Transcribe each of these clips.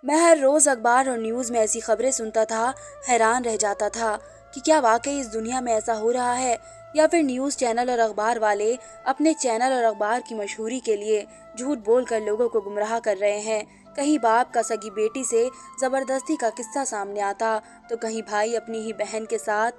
मैं हर रोज़ अखबार और न्यूज़ में ऐसी खबरें सुनता था, हैरान रह जाता था कि क्या वाकई इस दुनिया में ऐसा हो रहा है, या फिर न्यूज़ चैनल और अखबार वाले अपने चैनल और अखबार की मशहूरी के लिए झूठ बोलकर लोगों को गुमराह कर रहे हैं। कहीं बाप का सगी बेटी से ज़बरदस्ती का किस्सा सामने आता, तो कहीं भाई अपनी ही बहन के साथ।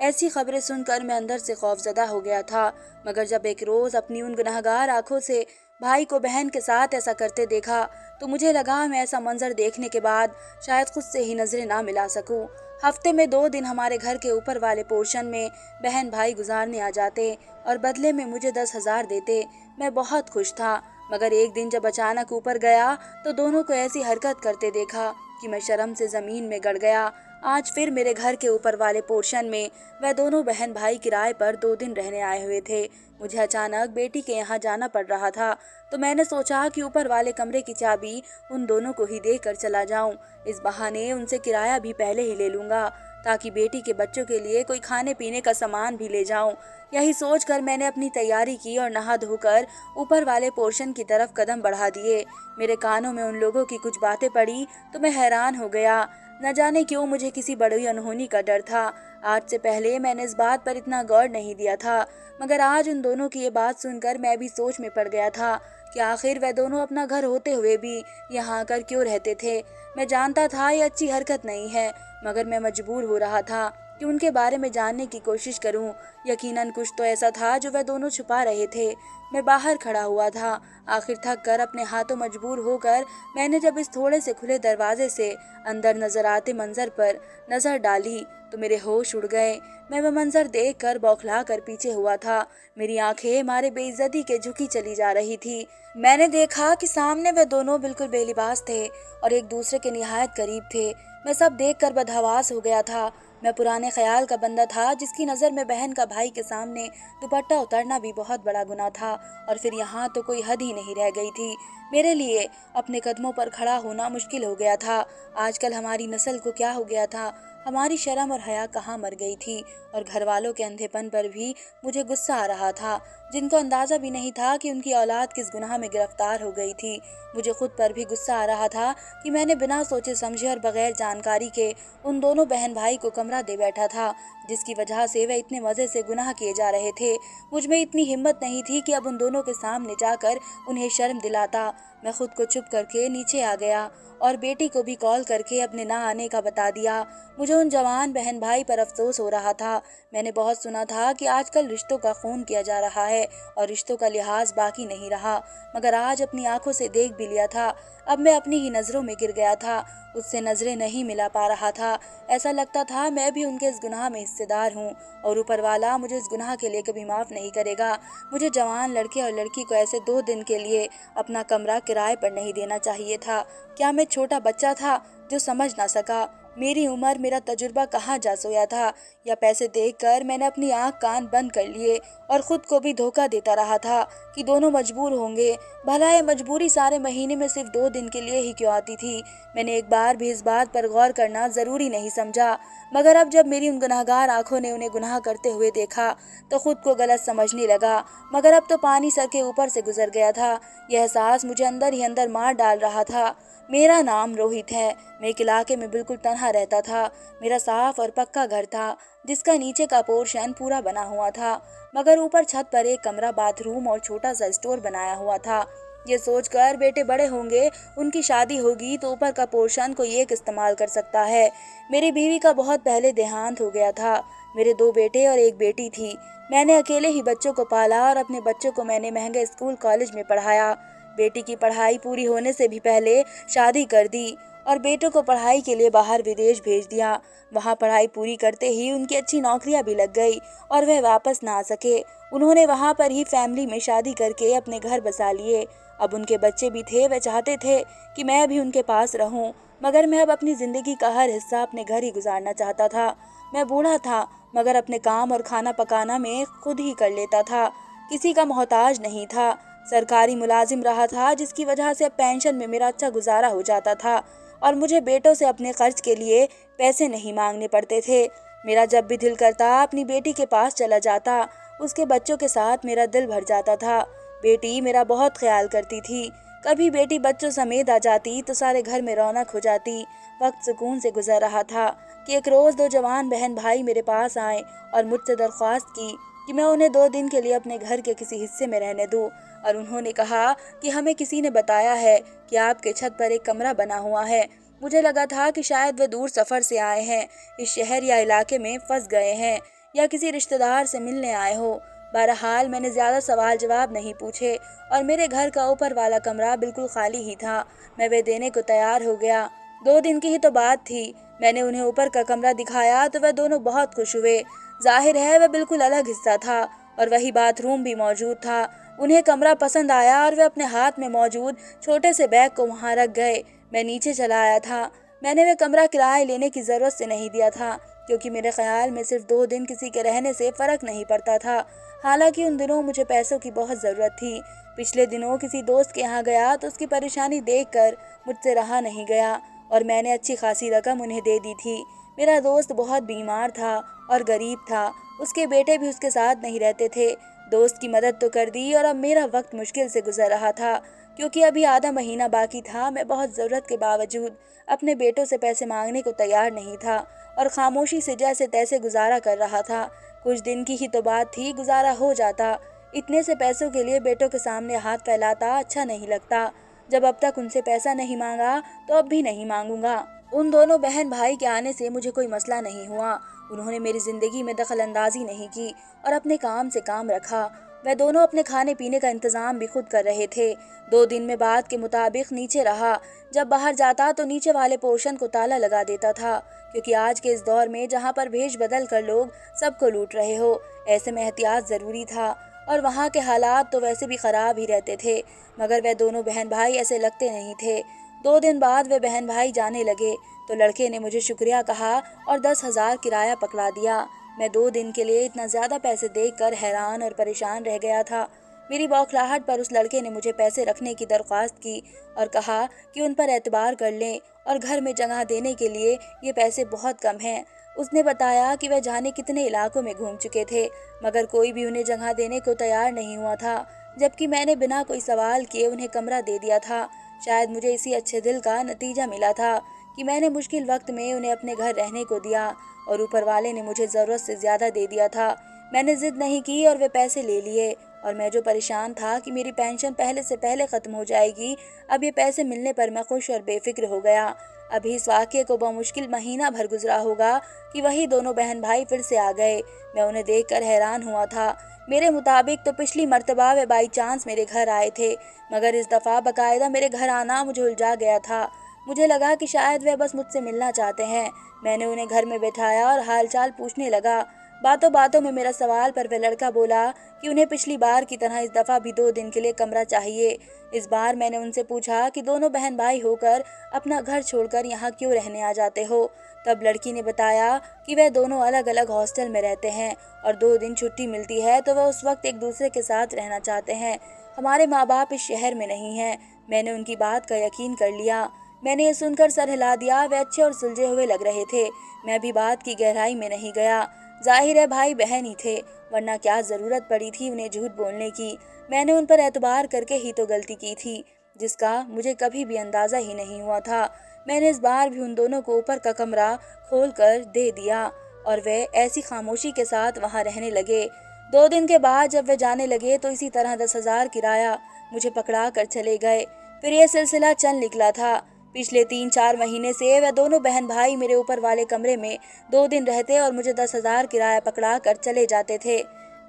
ऐसी खबरें सुनकर मैं अंदर से खौफजदा हो गया था। मगर जब एक रोज़ अपनी उन गुनहगार आंखों से भाई को बहन के साथ ऐसा करते देखा, तो मुझे लगा मैं ऐसा मंजर देखने के बाद शायद खुद से ही नजरें ना मिला सकूं। हफ्ते में 2 दिन हमारे घर के ऊपर वाले पोर्शन में बहन भाई गुजारने आ जाते और बदले में मुझे 10,000 देते। मैं बहुत खुश था। मगर एक दिन जब अचानक ऊपर गया, तो दोनों को ऐसी हरकत करते देखा कि मैं शर्म से जमीन में गड़ गया। आज फिर मेरे घर के ऊपर वाले पोर्शन में वह दोनों बहन भाई किराए पर 2 दिन रहने आए हुए थे। मुझे अचानक बेटी के यहाँ जाना पड़ रहा था, तो मैंने सोचा कि ऊपर वाले कमरे की चाबी उन दोनों को ही देकर चला जाऊं। इस बहाने उनसे किराया भी पहले ही ले लूंगा, ताकि बेटी के बच्चों के लिए कोई खाने पीने का सामान भी ले जाऊं। यही सोचकर मैंने अपनी तैयारी की और नहा धोकर ऊपर वाले पोर्शन की तरफ कदम बढ़ा दिए। मेरे कानों में उन लोगों की कुछ बातें पड़ी तो मैं हैरान हो गया। न जाने क्यों मुझे किसी बड़ी अनहोनी का डर था। आज से पहले मैंने इस बात पर इतना गौर नहीं दिया था, मगर आज उन दोनों की ये बात सुनकर मैं भी सोच में पड़ गया था कि आखिर वह दोनों अपना घर होते हुए भी यहाँ आकर क्यों रहते थे। मैं जानता था ये अच्छी हरकत नहीं है, मगर मैं मजबूर हो रहा था कि उनके बारे में जानने की कोशिश करूं। यकीनन कुछ तो ऐसा था जो वह दोनों छुपा रहे थे। मैं बाहर खड़ा हुआ था। आखिर थक कर अपने हाथों मजबूर होकर मैंने जब इस थोड़े से खुले दरवाजे से अंदर नजर आते मंजर पर नजर डाली, तो मेरे होश उड़ गए। मैं वह मंजर देखकर बौखला कर पीछे हुआ था। मेरी आंखें मारे बेइज्जती के झुकी चली जा रही थी। मैंने देखा कि सामने वह दोनों बिल्कुल बेलिबास थे और एक दूसरे के निहायत करीब थे। मैं सब देखकर बदहवास हो गया था। मैं पुराने ख्याल का बंदा था, जिसकी नज़र में बहन का भाई के सामने दुपट्टा उतारना भी बहुत बड़ा गुनाह था, और फिर यहाँ तो कोई हद ही नहीं रह गई थी। मेरे लिए अपने कदमों पर खड़ा होना मुश्किल हो गया था। आजकल हमारी नस्ल को क्या हो गया था? हमारी शर्म और हया कहाँ मर गई थी? और घर वालों के अंधेपन पर भी मुझे गुस्सा आ रहा था, जिनको अंदाजा भी नहीं था कि उनकी औलाद किस गुनाह में गिरफ्तार हो गई थी। मुझे खुद पर भी गुस्सा आ रहा था कि मैंने बिना सोचे समझे और बगैर जानकारी के उन दोनों बहन भाई को कमरा दे बैठा था, जिसकी वजह से वे इतने मजे से गुनाह किए जा रहे थे। मुझ में इतनी हिम्मत नहीं थी कि अब उन दोनों के सामने जाकर उन्हें शर्म दिलाता। मैं खुद को चुप करके नीचे आ गया और बेटी को भी कॉल करके अपने ना आने का बता दिया। मुझे उन जवान बहन भाई पर अफसोस हो रहा था। मैंने बहुत सुना था कि आजकल रिश्तों का खून किया जा रहा है और रिश्तों का लिहाज बाकी नहीं रहा, मगर आज अपनी आंखों से देख भी लिया था। अब मैं अपनी ही नजरों में गिर गया था। उससे नजरें नहीं मिला पा रहा था। ऐसा लगता था मैं भी उनके इस गुनाह में हिस्सेदार हूँ, और ऊपर वाला मुझे इस गुनाह के लिए कभी माफ नहीं करेगा। मुझे जवान लड़के और लड़की को ऐसे 2 दिन के लिए अपना कमरा किराए पर नहीं देना चाहिए था। क्या मैं छोटा बच्चा था जो समझ ना सका? मेरी उम्र, मेरा तजुर्बा कहाँ जा सोया था? या पैसे देखकर मैंने अपनी आंख कान बंद कर लिए और खुद को भी धोखा देता रहा था कि दोनों मजबूर होंगे। भला ये मजबूरी सारे महीने में सिर्फ 2 दिन के लिए ही क्यों आती थी? मैंने एक बार भी इस बात पर गौर करना जरूरी नहीं समझा, मगर अब जब मेरी उन गुनाहगार आंखों ने उन्हें गुनाह करते हुए देखा, तो खुद को गलत समझने लगा। मगर अब तो पानी सर के ऊपर से गुजर गया था। यह एहसास मुझे अंदर ही अंदर मार डाल रहा था। मेरा नाम रोहित है। मैं एक इलाके में बिल्कुल तन्हा रहता था। मेरा साफ और पक्का घर था, जिसका नीचे का पोर्शन पूरा बना हुआ था, मगर ऊपर छत पर एक कमरा, बाथरूम और छोटा सा स्टोर बनाया हुआ था। ये सोचकर बेटे बड़े होंगे, उनकी शादी होगी, तो ऊपर का पोर्शन कोई एक इस्तेमाल कर सकता है। मेरी बीवी का बहुत पहले देहांत हो गया था। मेरे 2 बेटे और एक बेटी थी। मैंने अकेले ही बच्चों को पाला और अपने बच्चों को मैंने महंगे स्कूल कॉलेज में पढ़ाया। बेटी की पढ़ाई पूरी होने से भी पहले शादी कर दी और बेटों को पढ़ाई के लिए बाहर विदेश भेज दिया। वहाँ पढ़ाई पूरी करते ही उनकी अच्छी नौकरियां भी लग गई और वह वापस ना आ सके। उन्होंने वहाँ पर ही फैमिली में शादी करके अपने घर बसा लिए। अब उनके बच्चे भी थे। वह चाहते थे कि मैं भी उनके पास रहूं, मगर मैं अब अपनी जिंदगी का हर हिस्सा अपने घर ही गुजारना चाहता था। मैं बूढ़ा था, मगर अपने काम और खाना पकाना में खुद ही कर लेता था। किसी का मोहताज नहीं था। सरकारी मुलाजिम रहा था, जिसकी वजह से अब पेंशन में मेरा अच्छा गुजारा हो जाता था और मुझे बेटों से अपने खर्च के लिए पैसे नहीं मांगने पड़ते थे। मेरा जब भी दिल करता अपनी बेटी के पास चला जाता। उसके बच्चों के साथ मेरा दिल भर जाता था। बेटी मेरा बहुत ख्याल करती थी। कभी बेटी बच्चों समेत आ जाती तो सारे घर में रौनक हो जाती। वक्त सुकून से गुजर रहा था कि एक रोज दो जवान बहन भाई मेरे पास आए और मुझसे दरख्वास्त की कि मैं उन्हें 2 दिन के लिए अपने घर के किसी हिस्से में रहने दूं। और उन्होंने कहा कि हमें किसी ने बताया है कि आपके छत पर एक कमरा बना हुआ है। मुझे लगा था कि शायद वे दूर सफर से आए हैं, इस शहर या इलाके में फंस गए हैं या किसी रिश्तेदार से मिलने आए हो। बहरहाल मैंने ज्यादा सवाल जवाब नहीं पूछे और मेरे घर का ऊपर वाला कमरा बिल्कुल खाली ही था। मैं वे देने को तैयार हो गया। 2 दिन की ही तो बात थी। मैंने उन्हें ऊपर का कमरा दिखाया तो वह दोनों बहुत खुश हुए। जाहिर है वह बिल्कुल अलग हिस्सा था और वही बाथरूम भी मौजूद था। उन्हें कमरा पसंद आया और वे अपने हाथ में मौजूद छोटे से बैग को वहां रख गए। मैं नीचे चला आया था। मैंने वे कमरा किराए लेने की जरूरत से नहीं दिया था, क्योंकि मेरे ख्याल में सिर्फ 2 दिन किसी के रहने से फर्क नहीं पड़ता था। हालांकि उन दिनों मुझे पैसों की बहुत जरूरत थी। पिछले दिनों किसी दोस्त के यहाँ गया तो उसकी परेशानी देखकर मुझसे रहा नहीं गया और मैंने अच्छी खासी रकम उन्हें दे दी थी। मेरा दोस्त बहुत बीमार था और गरीब था। उसके बेटे भी उसके साथ नहीं रहते थे। दोस्त की मदद तो कर दी और अब मेरा वक्त मुश्किल से गुजर रहा था, क्योंकि अभी आधा महीना बाकी था। मैं बहुत ज़रूरत के बावजूद अपने बेटों से पैसे मांगने को तैयार नहीं था और खामोशी से जैसे तैसे गुजारा कर रहा था। कुछ दिन की ही तो बात थी, गुजारा हो जाता। इतने से पैसों के लिए बेटों के सामने हाथ फैलाता अच्छा नहीं लगता। जब अब तक उनसे पैसा नहीं मांगा तो अब भी नहीं मांगूंगा। उन दोनों बहन भाई के आने से मुझे कोई मसला नहीं हुआ। उन्होंने मेरी जिंदगी में दखल अंदाजी नहीं की और अपने काम से काम रखा। वह दोनों अपने खाने पीने का इंतजाम भी खुद कर रहे थे। 2 दिन में बात के मुताबिक नीचे रहा। जब बाहर जाता तो नीचे वाले पोर्शन को ताला लगा देता था, क्योंकि आज के इस दौर में जहाँ पर भेष बदल कर लोग सबको लूट रहे हो, ऐसे में एहतियात जरूरी था। और वहाँ के हालात तो वैसे भी खराब ही रहते थे, मगर वह दोनों बहन भाई ऐसे लगते नहीं थे। 2 दिन बाद वे बहन भाई जाने लगे तो लड़के ने मुझे शुक्रिया कहा और 10,000 किराया पकड़ा दिया। मैं 2 दिन के लिए इतना ज्यादा पैसे देखकर हैरान और परेशान रह गया था। मेरी बौखलाहट पर उस लड़के ने मुझे पैसे रखने की दरख्वास्त की और कहा कि उन पर एतबार कर लें और घर में जगह देने के लिए ये पैसे बहुत कम हैं। उसने बताया कि वह जाने कितने इलाकों में घूम चुके थे, मगर कोई भी उन्हें जगह देने को तैयार नहीं हुआ था, जबकि मैंने बिना कोई सवाल किए उन्हें कमरा दे दिया था। शायद मुझे इसी अच्छे दिल का नतीजा मिला था कि मैंने मुश्किल वक्त में उन्हें अपने घर रहने को दिया और ऊपर वाले ने मुझे ज़रूरत से ज़्यादा दे दिया था। मैंने जिद नहीं की और वे पैसे ले लिए। और मैं जो परेशान था कि मेरी पेंशन पहले से पहले ख़त्म हो जाएगी, अब ये पैसे मिलने पर मैं खुश और बेफिक्र हो गया। अभी इस वाक़ये को बमुश्किल महीना भर गुजरा होगा कि वही दोनों बहन भाई फिर से आ गए। मैं उन्हें देखकर हैरान हुआ था। मेरे मुताबिक तो पिछली मर्तबा वे बाई चांस मेरे घर आए थे, मगर इस दफ़ा बाकायदा मेरे घर आना मुझे उलझा गया था। मुझे लगा कि शायद वे बस मुझसे मिलना चाहते हैं। मैंने उन्हें घर में बैठाया और हालचाल पूछने लगा। बातों बातों में मेरा सवाल पर वह लड़का बोला कि उन्हें पिछली बार की तरह इस दफ़ा भी 2 दिन के लिए कमरा चाहिए। इस बार मैंने उनसे पूछा कि दोनों बहन भाई होकर अपना घर छोड़कर यहाँ क्यों रहने आ जाते हो। तब लड़की ने बताया कि वह दोनों अलग अलग हॉस्टल में रहते हैं और 2 दिन छुट्टी मिलती है तो वह उस वक्त एक दूसरे के साथ रहना चाहते हैं। हमारे माँ बाप इस शहर में नहीं हैं। मैंने उनकी बात का यकीन कर लिया। मैंने ये सुनकर सर हिला दिया। वे अच्छे और सुलझे हुए लग रहे थे। मैं भी बात की गहराई में नहीं गया। जाहिर है भाई बहन ही थे, वरना क्या जरूरत पड़ी थी उन्हें झूठ बोलने की। मैंने उन पर एतबार करके ही तो गलती की थी, जिसका मुझे कभी भी अंदाजा ही नहीं हुआ था। मैंने इस बार भी उन दोनों को ऊपर का कमरा खोल कर दे दिया और वे ऐसी खामोशी के साथ वहां रहने लगे। 2 दिन के बाद जब वे जाने लगे तो इसी तरह 10,000 किराया मुझे पकड़ा कर चले गए। फिर यह सिलसिला चल निकला था। पिछले 3-4 महीने से वह दोनों बहन भाई मेरे ऊपर वाले कमरे में 2 दिन रहते और मुझे 10,000 किराया पकड़ा कर चले जाते थे।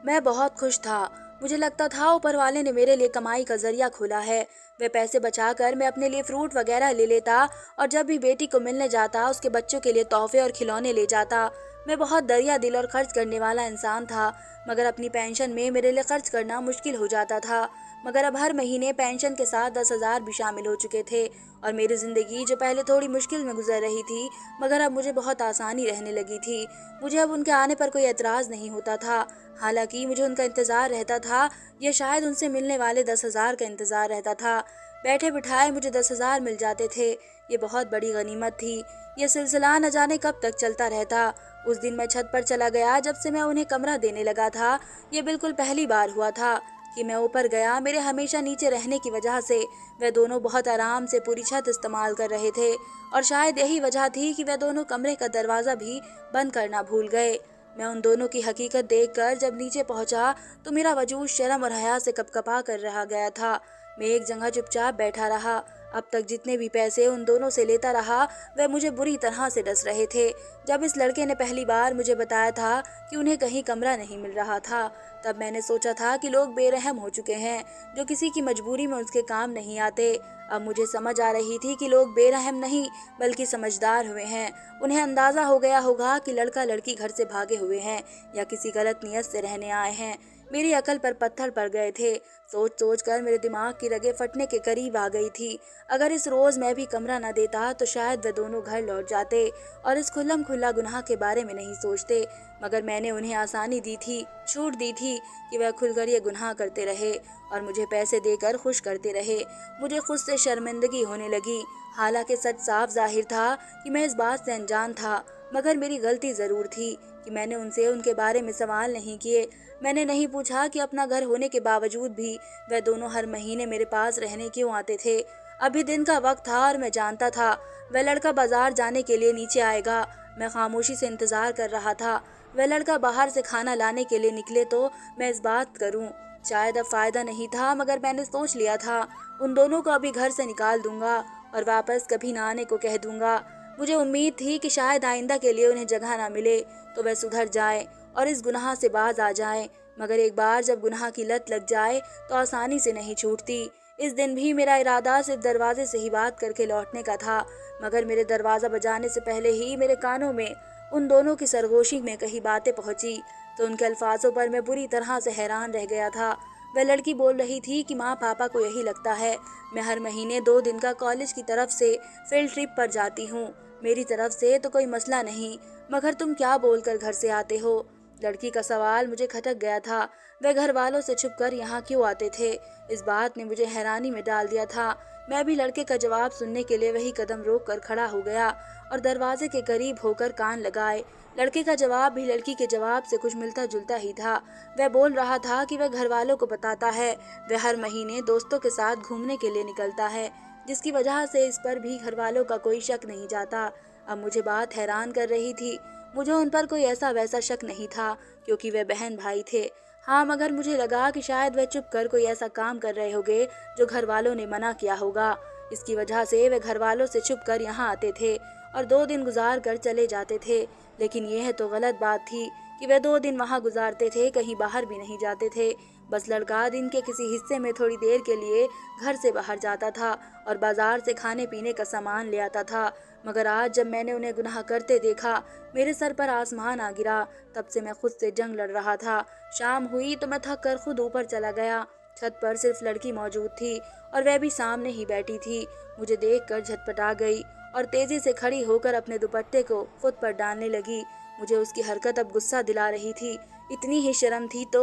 मैं बहुत खुश था। मुझे लगता था ऊपर वाले ने मेरे लिए कमाई का जरिया खोला है। वे पैसे बचाकर मैं अपने लिए फ्रूट वगैरह ले लेता और जब भी बेटी को मिलने जाता उसके बच्चों के लिए तोहफे और खिलौने ले जाता। मैं बहुत दरिया दिल और खर्च करने वाला इंसान था, मगर अपनी पेंशन में मेरे लिए खर्च करना मुश्किल हो जाता था। मगर अब हर महीने पेंशन के साथ 10,000 भी शामिल हो चुके थे और मेरी जिंदगी जो पहले थोड़ी मुश्किल में गुजर रही थी, मगर अब मुझे बहुत आसानी रहने लगी थी। मुझे अब उनके आने पर कोई एतराज नहीं होता था। हालांकि मुझे उनका इंतजार रहता था, या शायद उनसे मिलने वाले 10,000 का इंतजार रहता था। बैठे बिठाए मुझे 10,000 मिल जाते थे। ये बहुत बड़ी गनीमत थी। यह सिलसिला न जाने कब तक चलता रहता। उस दिन मैं छत पर चला गया जब से मैं उन्हें कमरा देने लगा था। ये बिल्कुल पहली बार हुआ था। कि मैं ऊपर गया, मेरे हमेशा नीचे रहने की वजह से वे दोनों बहुत आराम से पूरी छत इस्तेमाल कर रहे थे और शायद यही वजह थी कि वे दोनों कमरे का दरवाज़ा भी बंद करना भूल गए। मैं उन दोनों की हकीकत देखकर जब नीचे पहुंचा तो मेरा वजूद शर्म और हया से कपकपा कर रह गया था। मैं एक जगह चुपचाप बैठा रहा। अब तक जितने भी पैसे उन दोनों से लेता रहा वे मुझे बुरी तरह से डस रहे थे। जब इस लड़के ने पहली बार मुझे बताया था कि उन्हें कहीं कमरा नहीं मिल रहा था, तब मैंने सोचा था कि लोग बेरहम हो चुके हैं जो किसी की मजबूरी में उसके काम नहीं आते। अब मुझे समझ आ रही थी कि लोग बेरहम नहीं बल्कि समझदार हुए हैं। उन्हें अंदाजा हो गया होगा कि लड़का लड़की घर से भागे हुए हैं या किसी गलत नियत से रहने आए हैं। मेरी अकल पर पत्थर पड़ गए थे। सोच सोच कर मेरे दिमाग की रगें फटने के करीब आ गई थी। अगर इस रोज मैं भी कमरा न देता तो शायद वे दोनों घर लौट जाते और इस खुल्लम खुल्ला गुनाह के बारे में नहीं सोचते। मगर मैंने उन्हें आसानी दी थी, छूट दी थी कि वह खुलकर ये गुनाह करते रहे और मुझे पैसे देकर खुश करते रहे। मुझे खुद से शर्मिंदगी होने लगी। हालांकि सच साफ जाहिर था कि मैं इस बात से अनजान था, मगर मेरी गलती ज़रूर थी कि मैंने उनसे उनके बारे में सवाल नहीं किए। मैंने नहीं पूछा कि अपना घर होने के बावजूद भी वह दोनों हर महीने मेरे पास रहने क्यों आते थे। अभी दिन का वक्त था और मैं जानता था वह लड़का बाजार जाने के लिए नीचे आएगा। मैं खामोशी से इंतजार कर रहा था। वह लड़का बाहर से खाना लाने के लिए निकले तो मैं इस बात करूं। शायद अब फायदा नहीं था, मगर मैंने सोच लिया था उन दोनों को अभी घर से निकाल दूंगा और वापस कभी ना आने को कह दूंगा। मुझे उम्मीद थी कि शायद आइंदा के लिए उन्हें जगह ना मिले तो वह सुधर जाए और इस गुनाह से बाज आ जाए। मगर एक बार जब गुनाह की लत लग जाए तो आसानी से नहीं छूटती। इस दिन भी मेरा इरादा सिर्फ दरवाजे से ही बात करके लौटने का था, मगर मेरे दरवाज़ा बजाने से पहले ही मेरे कानों में उन दोनों की सरगोशी में कई बातें पहुंची तो उनके अल्फाजों पर मैं बुरी तरह से हैरान रह गया था। वह लड़की बोल रही थी कि माँ पापा को यही लगता है मैं हर महीने 2 दिन का कॉलेज की तरफ से फील्ड ट्रिप पर जाती हूँ। मेरी तरफ से तो कोई मसला नहीं, मगर तुम क्या बोलकर घर से आते हो? लड़की का सवाल मुझे खटक गया था। वह घर वालों से छुपकर यहाँ क्यों आते थे? इस बात ने मुझे हैरानी में डाल दिया था। मैं भी लड़के का जवाब सुनने के लिए वही कदम रोक कर खड़ा हो गया और दरवाजे के करीब होकर कान लगाए। लड़के का जवाब भी लड़की के जवाब से कुछ मिलता जुलता ही था। वह बोल रहा था कि वह घर वालों को बताता है वह हर महीने दोस्तों के साथ घूमने के लिए निकलता है, जिसकी वजह से इस पर भी घर वालों का कोई शक नहीं जाता। अब मुझे बात हैरान कर रही थी। मुझे उन पर कोई ऐसा वैसा शक नहीं था क्योंकि वे बहन भाई थे। हाँ, मगर मुझे लगा कि शायद वे चुप कर कोई ऐसा काम कर रहे होंगे जो घर वालों ने मना किया होगा। इसकी वजह से वे घर वालों से छुप कर यहाँ आते थे और 2 दिन गुजार कर चले जाते थे। लेकिन यह तो गलत बात थी कि वे 2 दिन वहाँ गुजारते थे, कहीं बाहर भी नहीं जाते थे। बस लड़का दिन के किसी हिस्से में थोड़ी देर के लिए घर से बाहर जाता था और बाजार से खाने पीने का सामान ले आता था। मगर आज जब मैंने उन्हें गुनाह करते देखा, मेरे सर पर आसमान आ गिरा। तब से मैं खुद से जंग लड़ रहा था। शाम हुई तो मैं थक कर खुद ऊपर चला गया। छत पर सिर्फ लड़की मौजूद थी और वह भी सामने ही बैठी थी। मुझे देखकर झटपटा गई और तेजी से खड़ी होकर अपने दुपट्टे को खुद पर डालने लगी। मुझे उसकी हरकत अब गुस्सा दिला रही थी। इतनी ही शर्म थी तो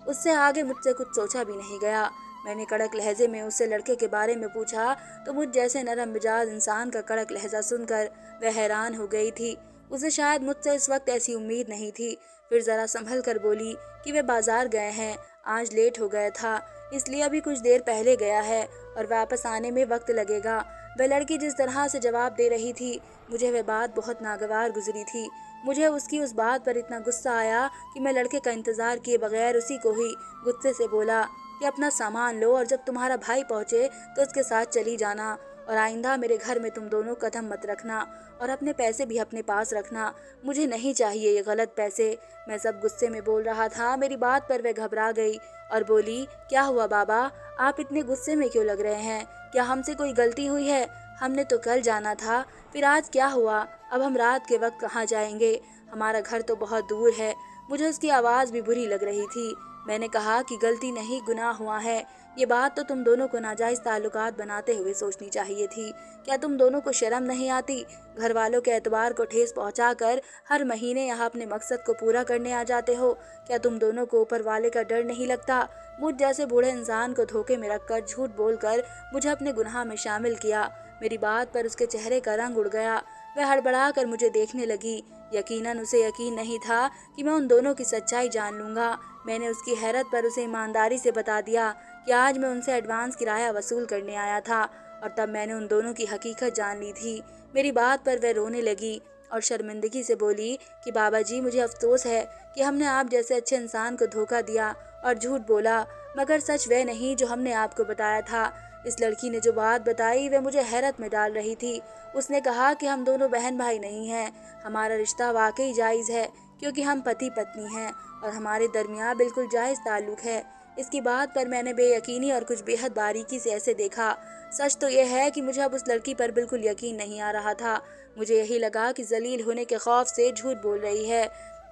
उससे आगे मुझसे कुछ सोचा भी नहीं गया। मैंने कड़क लहजे में उससे लड़के के बारे में पूछा तो मुझ जैसे नरम मिजाज इंसान का कड़क लहजा सुनकर वह हैरान हो गई थी। उसे शायद मुझसे इस वक्त ऐसी उम्मीद नहीं थी। फिर जरा संभल कर बोली कि वे बाजार गए हैं, आज लेट हो गया था इसलिए अभी कुछ देर पहले गया है और वापस आने में वक्त लगेगा। वह लड़की जिस तरह से जवाब दे रही थी, मुझे वह बात बहुत नागवार गुजरी थी। मुझे उसकी उस बात पर इतना गुस्सा आया कि मैं लड़के का इंतजार किए बगैर उसी को ही गुस्से से बोला कि अपना सामान लो और जब तुम्हारा भाई पहुंचे तो उसके साथ चली जाना और आइंदा मेरे घर में तुम दोनों कदम मत रखना और अपने पैसे भी अपने पास रखना। मुझे नहीं चाहिए ये गलत पैसे। मैं सब गुस्से में बोल रहा था। मेरी बात पर वह घबरा गई और बोली, क्या हुआ बाबा, आप इतने गुस्से में क्यों लग रहे हैं? क्या हमसे कोई गलती हुई है? हमने तो कल जाना था, फिर आज क्या हुआ? अब हम रात के वक्त कहाँ जाएंगे? हमारा घर तो बहुत दूर है। मुझे उसकी आवाज़ भी बुरी लग रही थी। मैंने कहा कि गलती नहीं, गुनाह हुआ है। ये बात तो तुम दोनों को नाजायज़ ताल्लुकात बनाते हुए सोचनी चाहिए थी। क्या तुम दोनों को शर्म नहीं आती? घर वालों के एतबार को ठेस पहुंचाकर हर महीने यहाँ अपने मकसद को पूरा करने आ जाते हो। क्या तुम दोनों को ऊपर वाले का डर नहीं लगता? मुझ जैसे बूढ़े इंसान को धोखे में रखकर झूठ बोलकर मुझे अपने गुनाह में शामिल किया। मेरी बात पर उसके चेहरे का रंग उड़ गया। वह हड़बड़ाकर मुझे देखने लगी। यकीनन उसे यकीन नहीं था कि मैं उन दोनों की सच्चाई जान लूंगा। मैंने उसकी हैरत पर उसे ईमानदारी से बता दिया कि आज मैं उनसे एडवांस किराया वसूल करने आया था, और तब मैंने उन दोनों की हकीकत जान ली थी। मेरी बात पर वह रोने लगी और शर्मिंदगी से बोली कि बाबा जी, मुझे अफसोस है कि हमने आप जैसे अच्छे इंसान को धोखा दिया और झूठ बोला, मगर सच वह नहीं जो हमने आपको बताया था। इस लड़की ने जो बात बताई वह मुझे हैरत में डाल रही थी। उसने कहा कि हम दोनों बहन भाई नहीं हैं, हमारा रिश्ता वाकई जायज़ है क्योंकि हम पति पत्नी हैं और हमारे दरमियान बिल्कुल जायज़ ताल्लुक है। इसकी बात पर मैंने बेयकीनी और कुछ बेहद बारीकी से ऐसे देखा। सच तो यह है कि मुझे अब उस लड़की पर बिल्कुल यकीन नहीं आ रहा था। मुझे यही लगा कि जलील होने के खौफ से झूठ बोल रही है।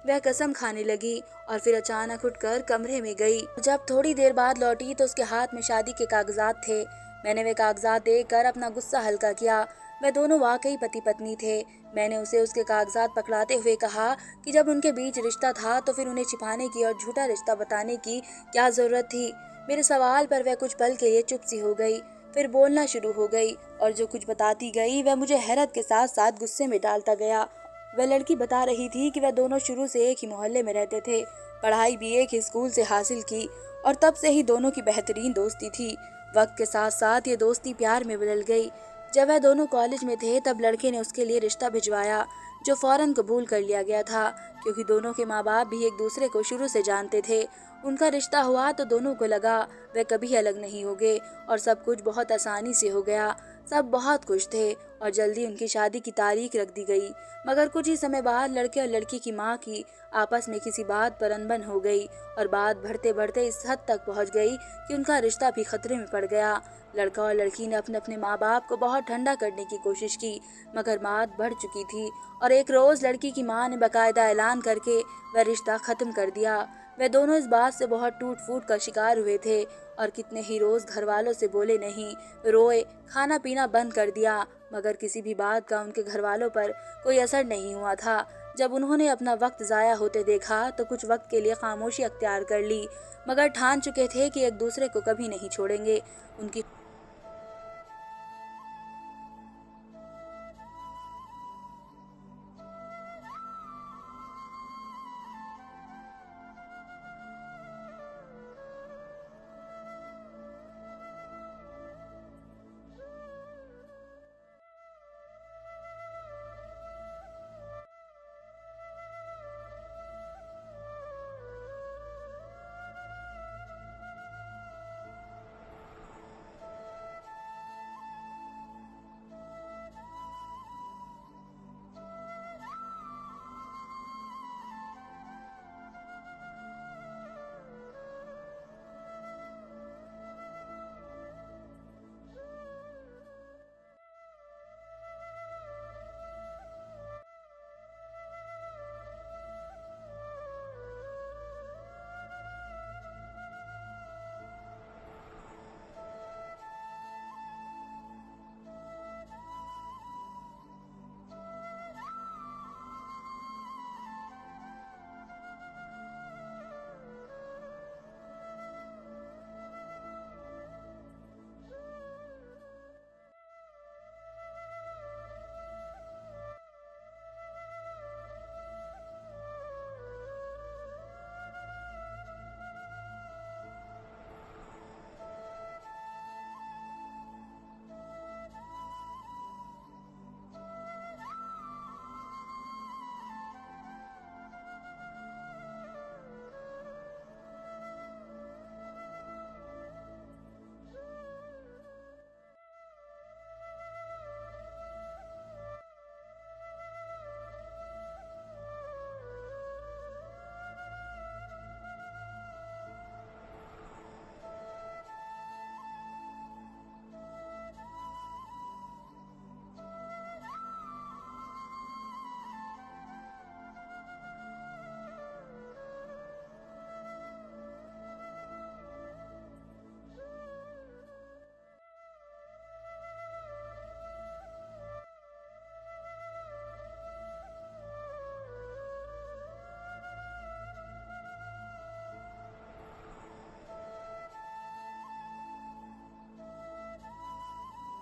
वह कसम खाने लगी और फिर अचानक उठकर कमरे में गई। जब थोड़ी देर बाद लौटी तो उसके हाथ में शादी के कागजात थे। मैंने वे कागजात देखकर अपना गुस्सा हल्का किया। वे दोनों वाकई पति पत्नी थे। मैंने उसे उसके कागजात पकड़ाते हुए कहा कि जब उनके बीच रिश्ता था तो फिर उन्हें छिपाने की और झूठा रिश्ता बताने की क्या जरूरत थी। मेरे सवाल पर वह कुछ पल के लिए चुप सी हो गई, फिर बोलना शुरू हो गई और जो कुछ बताती गई वह मुझे हैरत के साथ साथ गुस्से में डालता गया। वह लड़की बता रही थी कि वह दोनों शुरू से एक ही मोहल्ले में रहते थे, पढ़ाई भी एक ही स्कूल से हासिल की और तब से ही दोनों की बेहतरीन दोस्ती थी। वक्त के साथ साथ ये दोस्ती प्यार में बदल गई। जब वह दोनों कॉलेज में थे तब लड़के ने उसके लिए रिश्ता भिजवाया, जो फौरन कबूल कर लिया गया था क्योंकि दोनों के माँ बाप भी एक दूसरे को शुरू से जानते थे। उनका रिश्ता हुआ तो दोनों को लगा वे कभी अलग नहीं होंगे और सब कुछ बहुत आसानी से हो गया। सब बहुत खुश थे और जल्दी उनकी शादी की तारीख रख दी गई। मगर कुछ ही समय बाद लड़के और लड़की की माँ की आपस में किसी बात पर अनबन हो गई और बात बढ़ते बढ़ते इस हद तक पहुंच गई कि उनका रिश्ता भी खतरे में पड़ गया। लड़का और लड़की ने अपने अपने माँ बाप को बहुत ठंडा करने की कोशिश की, मगर बात बढ़ चुकी थी और एक रोज लड़की की माँ ने बाकायदा ऐलान करके वह रिश्ता खत्म कर दिया। वे दोनों इस बात से बहुत टूट फूट का शिकार हुए थे और कितने ही रोज घर वालों से बोले नहीं, रोए, खाना पीना बंद कर दिया, मगर किसी भी बात का उनके घर वालों पर कोई असर नहीं हुआ था। जब उन्होंने अपना वक्त जाया होते देखा तो कुछ वक्त के लिए खामोशी अख्तियार कर ली, मगर ठान चुके थे कि एक दूसरे को कभी नहीं छोड़ेंगे। उनकी